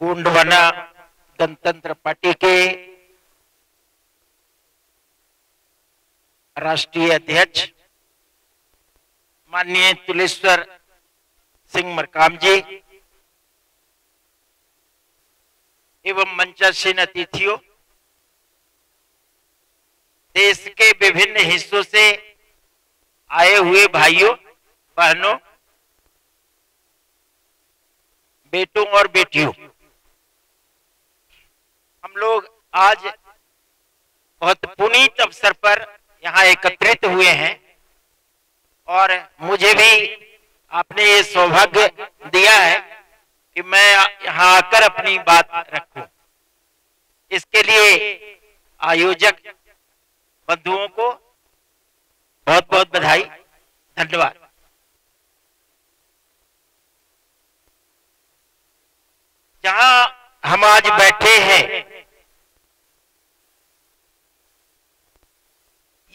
गोंडवाना गणतंत्र पार्टी के राष्ट्रीय अध्यक्ष माननीय तुलेश्वर सिंह मरकाम जी एवं मंचासीन अतिथियों, देश के विभिन्न हिस्सों से आए हुए भाइयों बहनों, बेटों और बेटियों, हम लोग आज बहुत पुनीत अवसर पर यहाँ एकत्रित हुए हैं और मुझे भी आपने ये सौभाग्य दिया है कि मैं यहाँ आकर अपनी बात रखूं। इसके लिए आयोजक बंधुओं को बहुत बहुत बधाई, धन्यवाद। जहां हम आज बैठे हैं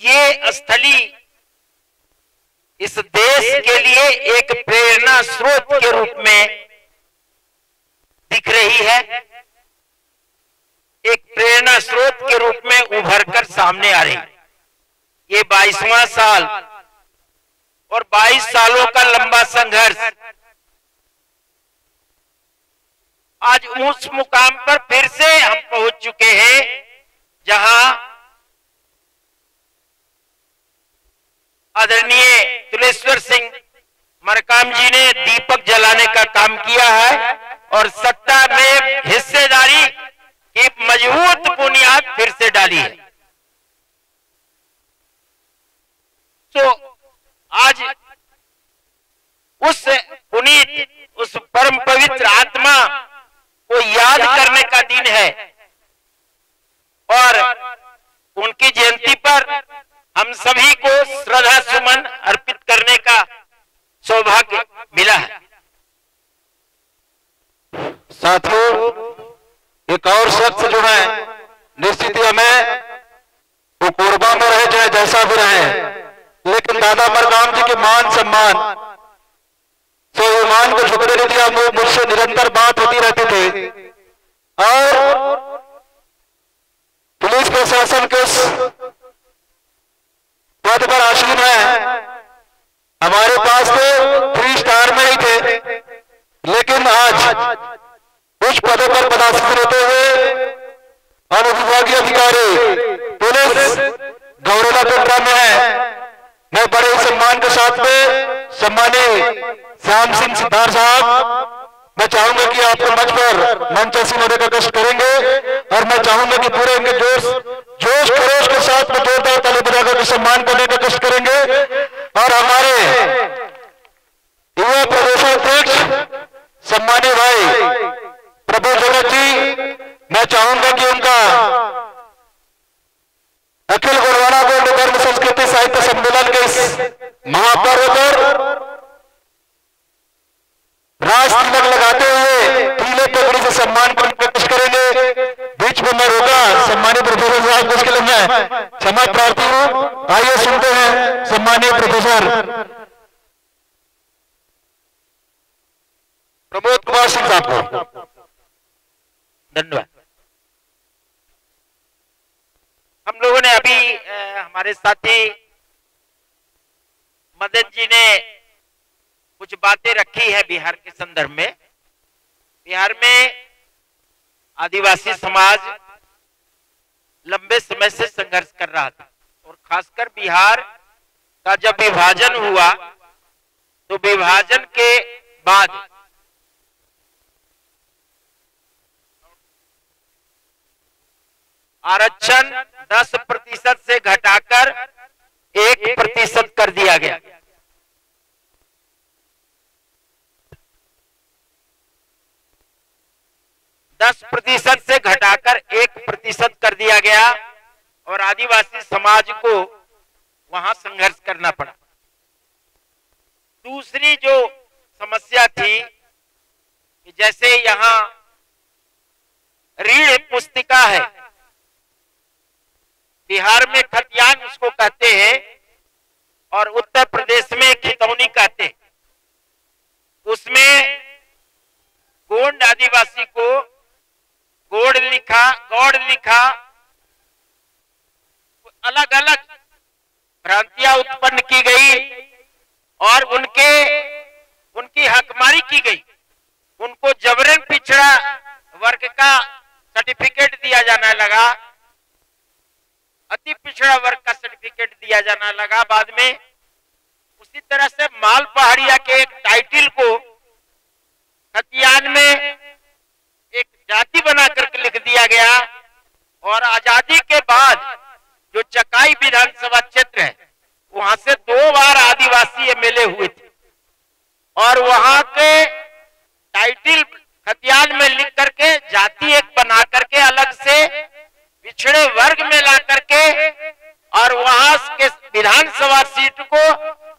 ये स्थली इस देश के लिए एक प्रेरणा स्रोत के रूप में दिख रही है, एक प्रेरणा स्रोत के रूप में उभर कर सामने आ रही है। ये 22वां साल और 22 सालों का लंबा संघर्ष आज उस मुकाम पर फिर से हम पहुंच चुके हैं जहां आदरणीय तुलेश्वर सिंह मरकाम जी ने दीपक जलाने का काम किया है और सत्ता में हिस्सेदारी की मजबूत बुनियाद फिर से डाली है। तो आज उस पुनीत, उस परम पवित्र आत्मा को याद करने का दिन है और उनकी जयंती पर हम सभी को श्रद्धा सुमन अर्पित करने का सौभाग्य मिला है। साथियों, एक और शख्स जो है निश्चित ही हमें वो कोरबा में रहे चाहे जैसा भी रहे, लेकिन दादा मरकाम जी के मान सम्मान स्वाभिमान को झुकने नहीं दिया। वो मुझसे निरंतर बात होती रहती थी और पुलिस प्रशासन के उस पद पर आसीन है, हमारे पास तो 3 स्टार में ही थे, लेकिन आज उच्च पदों पर पदासीन होते हुए अनुविभागीय अधिकारी पुलिस गौरव कोटा में है। मैं बड़े सम्मान के साथ में सम्मानित श्याम सिंह सिद्धार्थ साहब, मैं चाहूंगा कि आपके मंच पर मंचासीन होने का कष्ट करेंगे और मैं चाहूंगा कि पूरे इनके जोश खरोश के साथ में जोरदार ताली बजाकर सम्मान करने का कष्ट करेंगे। और हमारे युवा प्रदेशाध्यक्ष सम्मानित भाई प्रभु जगत जी, मैं चाहूंगा कि उनका अखिल गोंडवाना गोंड धर्म संस्कृति साहित्य सम्मेलन के इस महापर्व पर राष्ट्र तिलक लगाते हुए पीले पगड़ी से सम्मान प्रकट करेंगे। बीच में मैं रोका सम्मानित प्रोफेसर साहब को, इसके लिए मैं क्षमा प्रार्थी हूं। आइए सुनते हैं सम्मानित प्रोफेसर प्रमोद कुमार सिंह साहब को। धन्यवाद। हम लोगों ने अभी हमारे साथी मदन जी ने कुछ बातें रखी है बिहार के संदर्भ में। बिहार में आदिवासी समाज लंबे समय से संघर्ष कर रहा था और खासकर बिहार का जब विभाजन हुआ तो विभाजन के बाद आरक्षण 10% से घटाकर 1% कर दिया गया। %10 से घटाकर 1% कर दिया गया और आदिवासी समाज को वहां संघर्ष करना पड़ा। दूसरी जो समस्या थी कि जैसे यहाँ रीढ़ पुस्तिका है, बिहार में खतियान उसको कहते हैं और उत्तर प्रदेश में खितौनी कहते हैं। उसमें गोंड आदिवासी को देखा अलग अलग भ्रांतियां उत्पन्न की गई और उनकी हकमारी की गई। उनको जबरन पिछड़ा वर्ग का सर्टिफिकेट दिया जाने लगा, अति पिछड़ा वर्ग का सर्टिफिकेट दिया जाने लगा बाद में। उसी तरह से माल पहाड़िया के एक टाइटल को खतियान में एक जाति बनाकर लिख दिया गया। और आजादी के बाद जो चकाई विधानसभा क्षेत्र है वहां से 2 बार आदिवासी एमएलए हुए थे और वहां के टाइटल खतियान में लिख करके जाति एक बना करके अलग से पिछड़े वर्ग में ला करके और वहां के विधानसभा सीट को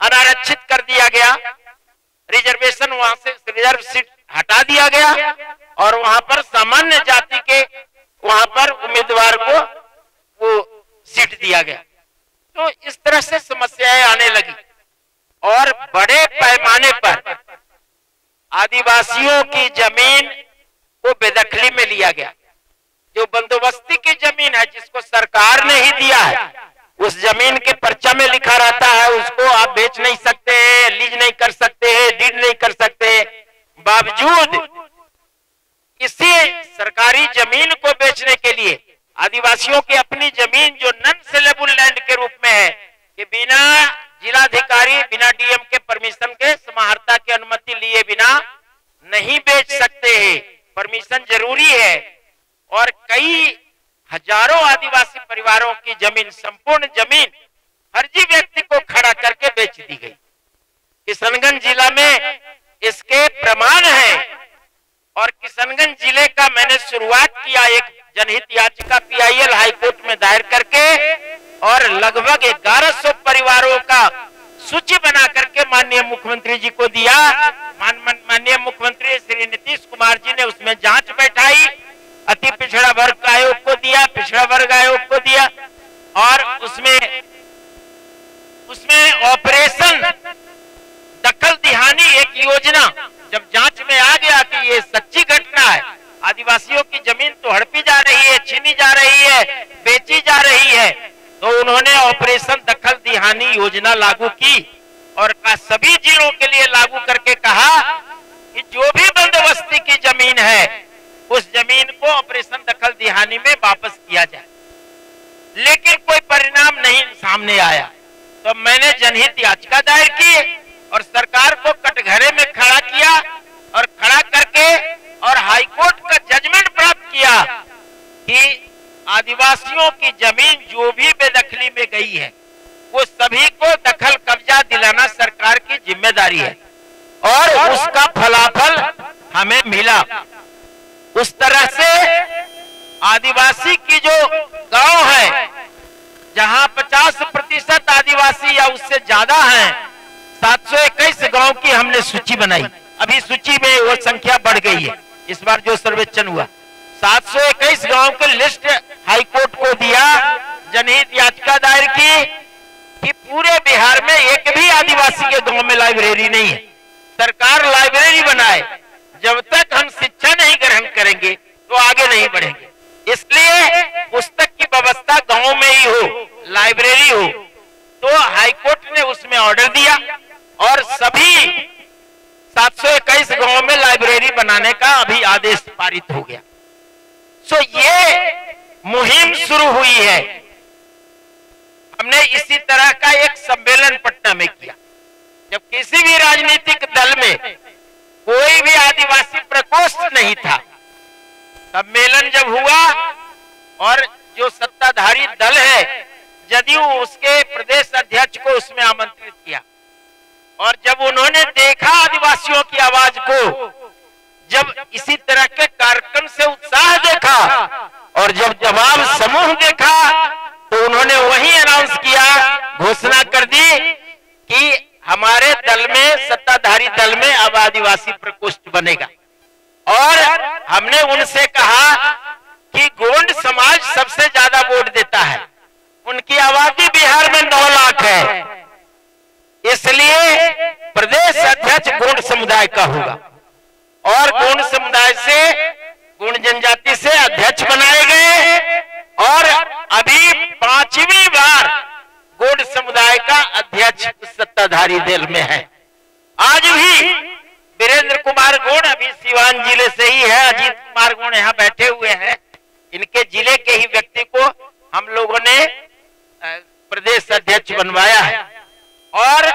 अनारक्षित कर दिया गया। रिजर्वेशन वहां से रिजर्व सीट हटा दिया गया और वहां पर सामान्य जाति के वहां पर उम्मीदवार को वो सीट दिया गया। तो इस तरह से समस्याएं आने लगी और बड़े पैमाने पर आदिवासियों की जमीन को बेदखली में लिया गया। जो बंदोबस्ती की जमीन है जिसको सरकार ने ही दिया है, उस जमीन के पर्चा में लिखा रहता है उसको आप बेच नहीं सकते हैं, लीज नहीं कर सकते हैं, डीड नहीं कर सकते। बावजूद इसी सरकारी जमीन को बेचने के लिए आदिवासियों की अपनी जमीन जो नॉन सेलेबल लैंड के रूप में है कि बिना जिलाधिकारी बिना डीएम के परमिशन के समाहर्ता की अनुमति लिए बिना नहीं बेच सकते हैं, परमिशन जरूरी है। और कई हजारों आदिवासी परिवारों की जमीन, संपूर्ण जमीन फर्जी व्यक्ति को खड़ा करके बेच दी गई। किशनगंज जिला में इसके प्रमाण है और किशनगंज जिले का मैंने शुरुआत किया एक जनहित याचिका पीआईएल हाईकोर्ट में दायर करके और लगभग 1100 परिवारों का सूची बना करके माननीय मुख्यमंत्री जी को दिया। माननीय मुख्यमंत्री श्री नीतीश कुमार जी ने उसमें जांच बैठाई, अति पिछड़ा वर्ग आयोग को दिया, पिछड़ा वर्ग आयोग को दिया और उसमें ऑपरेशन दखल दिहानी एक योजना जब जांच में आ गया कि ये सच्ची घटना है, आदिवासियों की जमीन तो हड़पी जा रही है, छीनी जा रही है, बेची जा रही है, तो उन्होंने ऑपरेशन दखल दिहानी योजना लागू की और सभी जिलों के लिए लागू करके कहा कि जो भी बंदोबस्ती की जमीन है उस जमीन को ऑपरेशन दखल दिहानी में वापस किया जाए। लेकिन कोई परिणाम नहीं सामने आया। तो मैंने जनहित याचिका दायर की और सरकार को कटघरे में खड़ा किया और खड़ा करके और हाईकोर्ट का जजमेंट प्राप्त किया कि आदिवासियों की जमीन जो भी बेदखली में गई है वो सभी को दखल कब्जा दिलाना सरकार की जिम्मेदारी है और उसका फलाफल हमें मिला। उस तरह से आदिवासी की जो गांव है जहां 50% आदिवासी या उससे ज्यादा हैं, 721 गांव की हमने सूची बनाई। अभी सूची में वो संख्या बढ़ गई है, इस बार जो सर्वेक्षण हुआ 721 गांव की लिस्ट हाईकोर्ट को दिया, जनहित याचिका दायर की कि पूरे बिहार में एक भी आदिवासी के गांव में लाइब्रेरी नहीं है, सरकार लाइब्रेरी बनाए। जब तक हम शिक्षा नहीं ग्रहण करेंगे तो आगे नहीं बढ़ेंगे, इसलिए पुस्तक की व्यवस्था गांव में ही हो, लाइब्रेरी हो। तो हाईकोर्ट ने उसमें ऑर्डर दिया और सभी 721 गांव में लाइब्रेरी बनाने का अभी आदेश पारित हो गया। सो ये मुहिम शुरू हुई है। हमने इसी तरह का एक सम्मेलन पटना में किया। जब किसी भी राजनीतिक दल में कोई भी आदिवासी प्रकोष्ठ नहीं था, सम्मेलन जब हुआ और जो सत्ताधारी दल है जदयू, उसके प्रदेश अध्यक्ष को उसमें आमंत्रित किया और जब उन्होंने देखा आदिवासियों की आवाज को, जब इसी तरह के कार्यक्रम से उत्साह देखा और जब जवाब समूह देखा तो उन्होंने वही अनाउंस किया, घोषणा कर दी कि हमारे दल में, सत्ताधारी दल में अब आदिवासी प्रकोष्ठ बनेगा। और हमने उनसे कहा कि गोंड समाज सबसे ज्यादा वोट देता है, उनकी आबादी बिहार में 9 लाख है, इसलिए प्रदेश अध्यक्ष गोंड समुदाय का होगा और गोंड समुदाय से, गोंड जनजाति से अध्यक्ष बनाए गए और अभी 5वीं बार गोंड समुदाय का अध्यक्ष सत्ताधारी दल में है। आज भी वीरेंद्र कुमार गोंड अभी सिवान जिले से ही है, अजीत कुमार गोंड यहाँ बैठे हुए हैं, इनके जिले के ही व्यक्ति को हम लोगों ने प्रदेश अध्यक्ष बनवाया है। और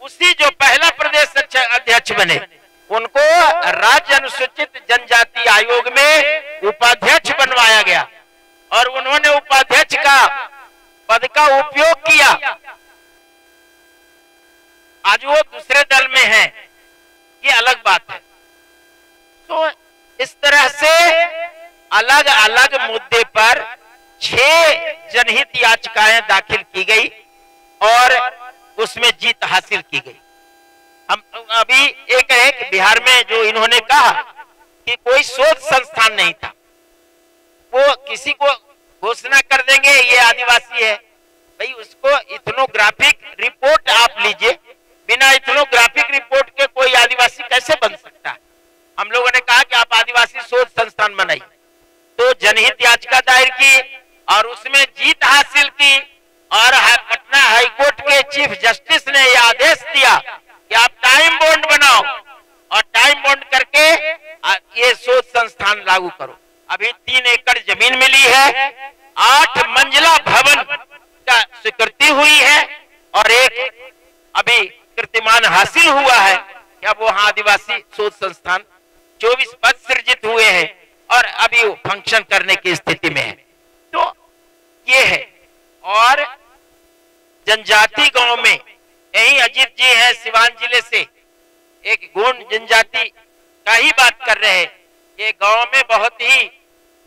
उसी जो पहला प्रदेश अध्यक्ष बने उनको राज्य अनुसूचित जनजाति आयोग में उपाध्यक्ष बनवाया गया और उन्होंने उपाध्यक्ष का पद का उपयोग किया। आज वो दूसरे दल में है, ये अलग बात है। तो इस तरह से अलग अलग मुद्दे पर 6 जनहित याचिकाएं दाखिल की गई और उसमें जीत हासिल की गई। हम अभी एक है कि बिहार में जो इन्होंने कहा कि कोई शोध संस्थान नहीं था, वो किसी को घोषणा कर देंगे ये आदिवासी है, भाई उसको इथनोग्राफिक रिपोर्ट आप लीजिए, बिना इथनोग्राफिक रिपोर्ट के कोई आदिवासी कैसे बन सकता है। हम लोगों ने कहा कि आप आदिवासी शोध संस्थान बनाइए, तो जनहित याचिका दायर की और उसमें जीत हासिल की और पटना हाईकोर्ट के चीफ जस्टिस ने यह आदेश दिया कि आप टाइम बॉन्ड बनाओ और टाइम बॉन्ड करके ये शोध संस्थान लागू करो। अभी 3 एकड़ जमीन मिली है, 8 मंजिला भवन का स्वीकृति हुई है और एक अभी कीर्तिमान हासिल हुआ है कि अब वहां आदिवासी शोध संस्थान 24 पद सृजित हुए हैं और अभी वो फंक्शन करने की स्थिति में है। तो ये है। और जनजाति गांव में यही अजीत जी है सिवान जिले से, एक गोंड जनजाति का ही बात कर रहे हैं। ये गांव में बहुत ही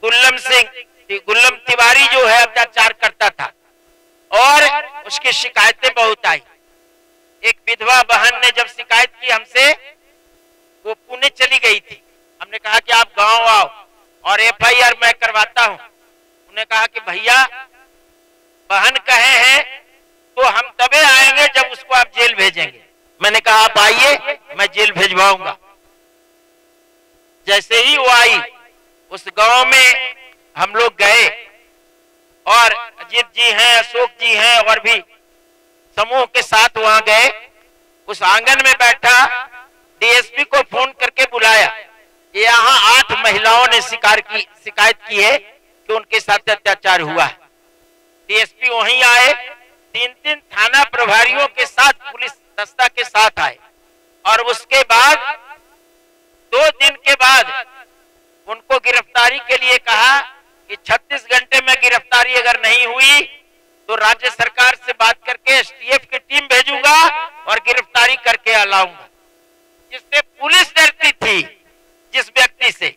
गुल्लम तिवारी जो है अत्याचार करता था और उसकी शिकायतें बहुत आई। एक विधवा बहन ने जब शिकायत की हमसे, वो पुणे चली गई थी, हमने कहा कि आप गांव आओ और FIR मैं करवाता हूं। उन्होंने कहा कि भैया बहन कहे हैं तो हम तबे आएंगे जब उसको आप जेल भेजेंगे। मैंने कहा आप आइए, मैं जेल भेजवाऊंगा। जैसे ही वो आई, उस गांव में हम लोग गए और अजीत जी हैं, अशोक जी हैं और भी समूह के साथ वहां गए। उस आंगन में बैठा DSP को फोन करके बुलाया। यहाँ 8 महिलाओं ने शिकायत की है कि उनके साथ अत्याचार हुआ है। DSP वहीं आए, 3 थाना प्रभारियों के साथ पुलिस दस्ता के साथ आए और उसके बाद 2 दिन के बाद उनको गिरफ्तारी के लिए कहा कि 36 घंटे में गिरफ्तारी अगर नहीं हुई तो राज्य सरकार से बात करके STF की टीम भेजूंगा और गिरफ्तारी करके लाऊंगा। जिससे पुलिस डरती थी जिस व्यक्ति से,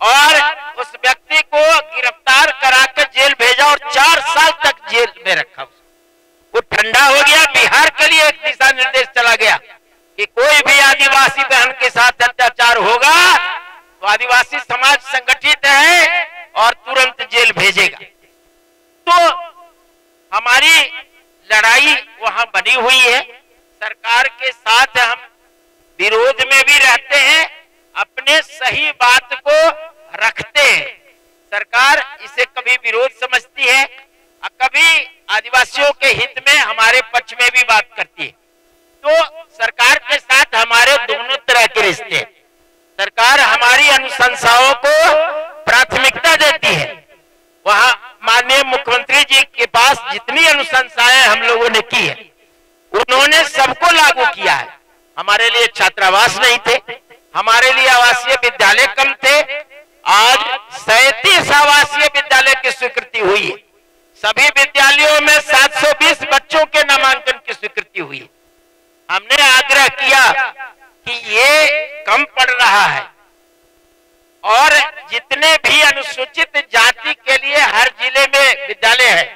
और उस व्यक्ति को गिरफ्तार करा के जेल भेजा और 4 साल तक जेल में रखा। वो ठंडा हो गया। बिहार के लिए एक दिशा निर्देश चला गया कि कोई भी आदिवासी बहन के साथ अत्याचार होगा तो आदिवासी समाज संगठित है और तुरंत जेल भेजेगा। तो हमारी लड़ाई वहां बनी हुई है। सरकार के साथ हम विरोध में भी रहते हैं, अपने सही बात को रखते हैं। सरकार इसे कभी विरोध समझती है और कभी आदिवासियों के हित में हमारे पक्ष में भी बात करती है। तो सरकार के साथ हमारे दोनों तरह के रिश्ते हैं। सरकार हमारी अनुशंसाओं को प्राथमिकता देती है। वहां माननीय मुख्यमंत्री जी के पास जितनी अनुशंसाएं हम लोगों ने की है, उन्होंने सबको लागू किया है। हमारे लिए छात्रावास नहीं थे, हमारे लिए आवासीय विद्यालय कम थे। आज 37 आवासीय विद्यालय की स्वीकृति हुई है। सभी विद्यालयों में 720 बच्चों के नामांकन की स्वीकृति हुई है। हमने आग्रह किया कि ये कम पड़ रहा है और जितने भी अनुसूचित जाति के लिए हर जिले में विद्यालय है।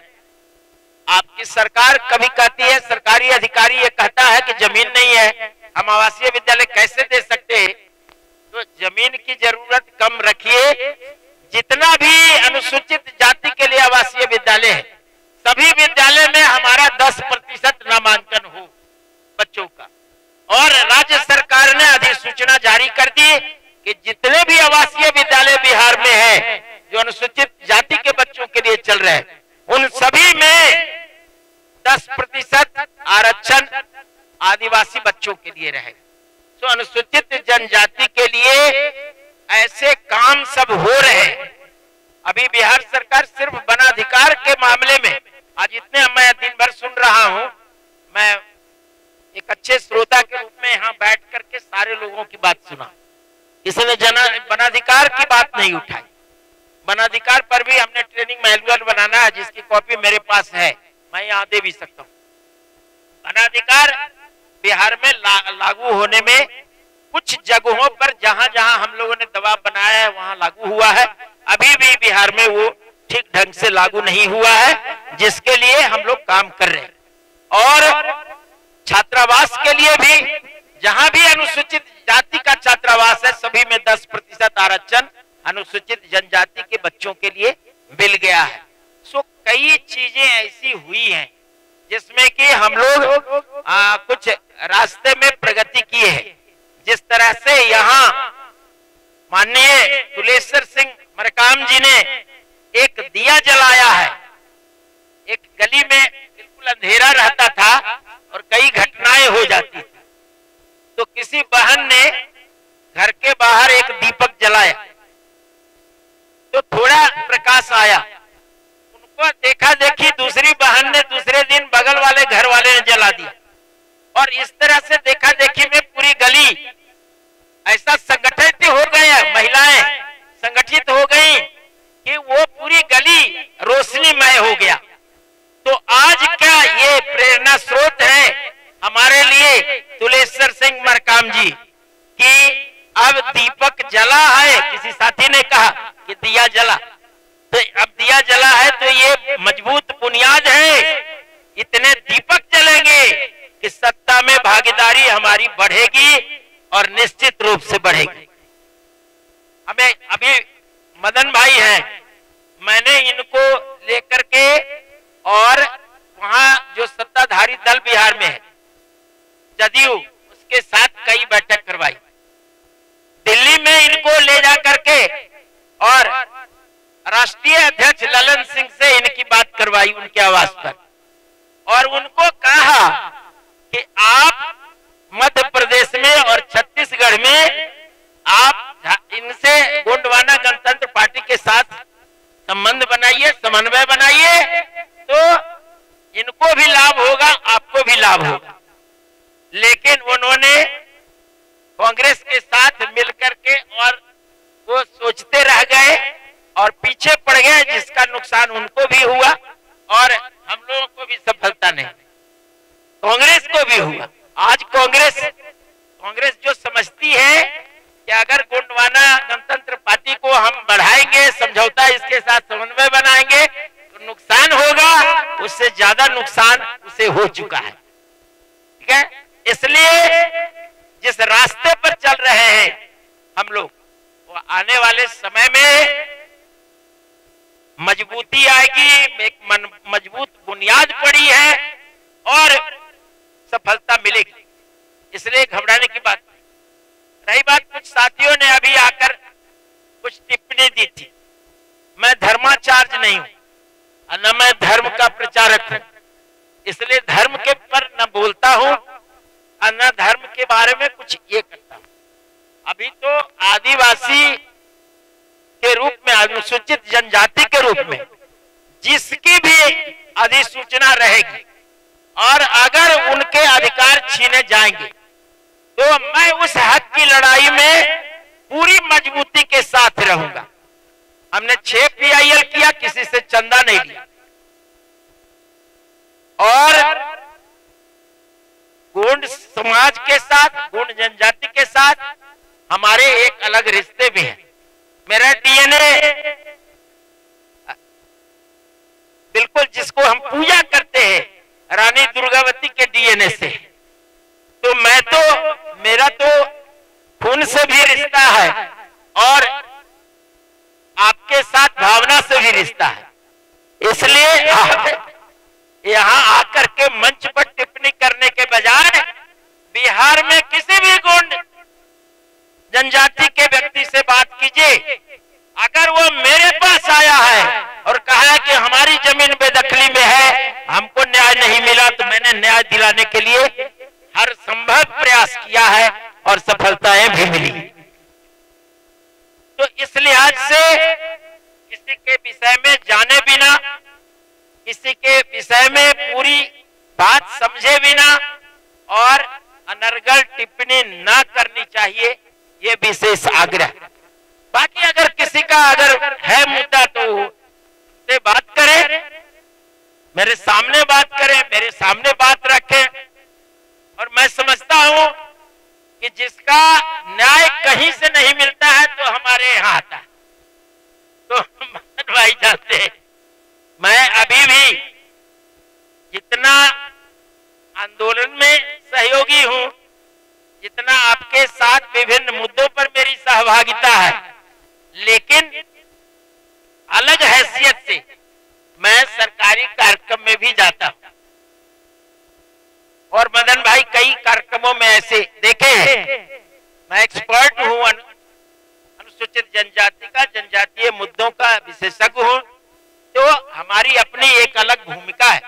आपकी सरकार कभी कहती है, सरकारी अधिकारी ये कहता है कि जमीन नहीं है, हम आवासीय विद्यालय कैसे दे सकते हैं। तो जमीन की जरूरत कम रखिए। जितना भी अनुसूचित जाति के लिए आवासीय विद्यालय है, सभी विद्यालय में हमारा 10% नामांकन हो बच्चों का। और राज्य सरकार ने अधिसूचना जारी कर दी कि जितने भी आवासीय विद्यालय बिहार में है जो अनुसूचित जाति के बच्चों के लिए चल रहे हैं, उन सभी में 10% आरक्षण आदिवासी बच्चों के लिए रहेगा। तो अनुसूचित जनजाति के लिए ऐसे काम सब हो रहे हैं। अभी बिहार सरकार सिर्फ वनाधिकार के मामले में, आज इतने मैं दिन भर सुन रहा हूं, मैं एक अच्छे श्रोता के रूप में यहाँ बैठ करके सारे लोगों की बात सुना, किसी ने वनाधिकार की बात नहीं उठाई। वनाधिकार पर भी हमने ट्रेनिंग मैनुअल बनाना है, जिसकी कॉपी मेरे पास है, मैं यहाँ दे भी सकता हूँ। वनाधिकार बिहार में लागू होने में कुछ जगहों पर जहां जहां हम लोगों ने दबाव बनाया है वहां लागू हुआ है, अभी भी बिहार में वो ठीक ढंग से लागू नहीं हुआ है, जिसके लिए हम लोग काम कर रहे हैं। और छात्रावास के लिए भी, जहां भी अनुसूचित जाति का छात्रावास है, सभी में 10% आरक्षण अनुसूचित जनजाति के बच्चों के लिए मिल गया है। सो कई चीजें ऐसी हुई हैं जिसमें कि हम लोग कुछ रास्ते में प्रगति की है। जिस तरह से यहाँ माननीय तुलेश्वर सिंह मरकाम जी ने एक दिया जलाया है। एक गली में बिल्कुल अंधेरा रहता था और कई घटनाएं हो जाती थी, तो किसी बहन ने घर के बाहर एक दीपक जलाया तो थोड़ा प्रकाश आया। उनको देखा देखी दूसरी बहन ने दूसरे दिन बगल वाले घर वाले ने जला दिया, और इस तरह से देखा देखी में पूरी गली ऐसा संगठित हो गया, महिलाएं संगठित हो गई कि वो पूरी गली रोशनीमय हो गया। तो आज क्या ये प्रेरणा स्रोत है हमारे लिए तुलेश्वर सिंह मरकाम जी कि अब दीपक जला है। किसी साथी ने कहा कि दिया जला, तो अब दिया जला है तो ये मजबूत बुनियाद है। इतने दीपक जलेंगे कि सत्ता में भागीदारी हमारी बढ़ेगी और निश्चित रूप से बढ़ेगी। हमें अभी मदन भाई हैं, मैंने इनको लेकर के और वहां जो सत्ताधारी दल बिहार में है जदयू, उसके साथ कई बैठक करवाई। दिल्ली में इनको ले जा करके और राष्ट्रीय अध्यक्ष ललन सिंह से इनकी बात करवाई उनके आवास पर, और उनको कहा कि आप मध्य प्रदेश में और छत्तीसगढ़ में आप इनसे गोंडवाना गणतंत्र पार्टी के साथ संबंध बनाइए, समन्वय बनाइए, तो इनको भी लाभ होगा, आपको भी लाभ होगा। लेकिन उन्होंने कांग्रेस के साथ मिलकर के और वो सोचते रह गए और पीछे पड़ गए, जिसका नुकसान उनको भी हुआ और हम लोगों को भी सफलता नहीं, कांग्रेस को भी हुआ। आज कांग्रेस जो समझती है कि अगर गोंडवाना गणतंत्र पार्टी को हम बढ़ाएंगे, समझौता इसके साथ समन्वय बनाएंगे तो नुकसान होगा, उससे ज्यादा नुकसान उसे हो चुका है। ठीक है, इसलिए जिस रास्ते पर चल रहे हैं हम लोग, वो आने वाले समय में मजबूती आएगी, एक मजबूत बुनियाद पड़ी है और सफलता मिलेगी। इसलिए घबराने की बात रही। बात कुछ साथियों ने अभी आकर कुछ टिप्पणी दी थी। मैं धर्माचार्य नहीं हूं और न मैं धर्म का प्रचारक हूं, इसलिए धर्म के पर न बोलता हूं और न धर्म के बारे में कुछ ये करता हूं। अभी तो आदिवासी के रूप में, अनुसूचित जनजाति के रूप में जिसकी भी अधिसूचना रहेगी और अगर उनके अधिकार छीने जाएंगे तो मैं उस हक की लड़ाई में पूरी मजबूती के साथ रहूंगा। हमने 6 PIL किया, किसी से चंदा नहीं लिया, और गोंड समाज के साथ, गोंड जनजाति के साथ हमारे एक अलग रिश्ते भी हैं। मेरा DNA बिल्कुल जिसको हम पूजा करते हैं रानी दुर्गावती के DNA से, तो मेरा तो खून से भी रिश्ता है और आपके साथ भावना से भी रिश्ता है। इसलिए यहाँ आकर के मंच पर टिप्पणी करने के बजाय बिहार में किसी भी गोंड जनजाति के व्यक्ति से बात कीजिए, अगर वो मेरे पास दिलाने के लिए हर संभव प्रयास किया है और सफलताएं भी मिली। तो इस लिहाज से किसी के विषय में जाने बिना, किसी के विषय में पूरी बात समझे बिना और अनर्गल टिप्पणी न करनी चाहिए, ये विशेष आग्रह। बाकी अगर किसी का अगर है मुद्दा तो उससे बात करें, मेरे सामने बात करें, मेरे सामने बात रखें। और मैं समझता हूं कि जिसका न्याय कहीं से नहीं मिलता है तो हमारे यहाँ आता है। तो मदन भाई जानते हैं, मैं अभी भी जितना आंदोलन में सहयोगी हूं, जितना आपके साथ विभिन्न मुद्दों पर मेरी सहभागिता है, लेकिन अलग हैसियत से मैं सरकारी कार्यक्रम में भी जाता हूं। और मदन भाई कई कार्यक्रमों में ऐसे देखे हैं। मैं एक्सपर्ट हूं अनुसूचित जनजाति का, जनजातीय मुद्दों का विशेषज्ञ हूं, तो हमारी अपनी एक अलग भूमिका है।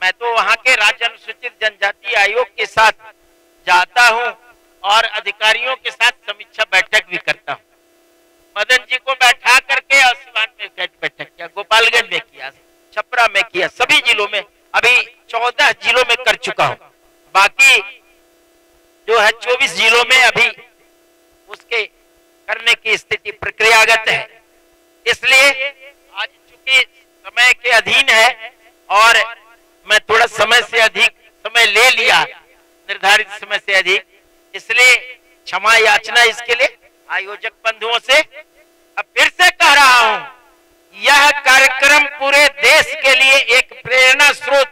मैं तो वहां के राज्य अनुसूचित जनजाति आयोग के साथ जाता हूं और अधिकारियों के साथ समीक्षा बैठक भी करता हूं। मदन जी को बैठा करके और सिवान में बैठक किया, गोपालगंज में किया, छपरा में किया, सभी जिलों में अभी 14 जिलों में कर चुका हूं। बाकी जो है 24 जिलों में अभी उसके करने की स्थिति प्रक्रियागत है। इसलिए आज चूंकि समय के अधीन है और मैं थोड़ा समय से अधिक समय ले लिया, निर्धारित समय से अधिक, इसलिए क्षमा याचना इसके लिए आयोजक बंधुओं से। अब फिर से कह रहा हूं, यह कार्यक्रम पूरे देश के लिए एक प्रेरणा स्रोत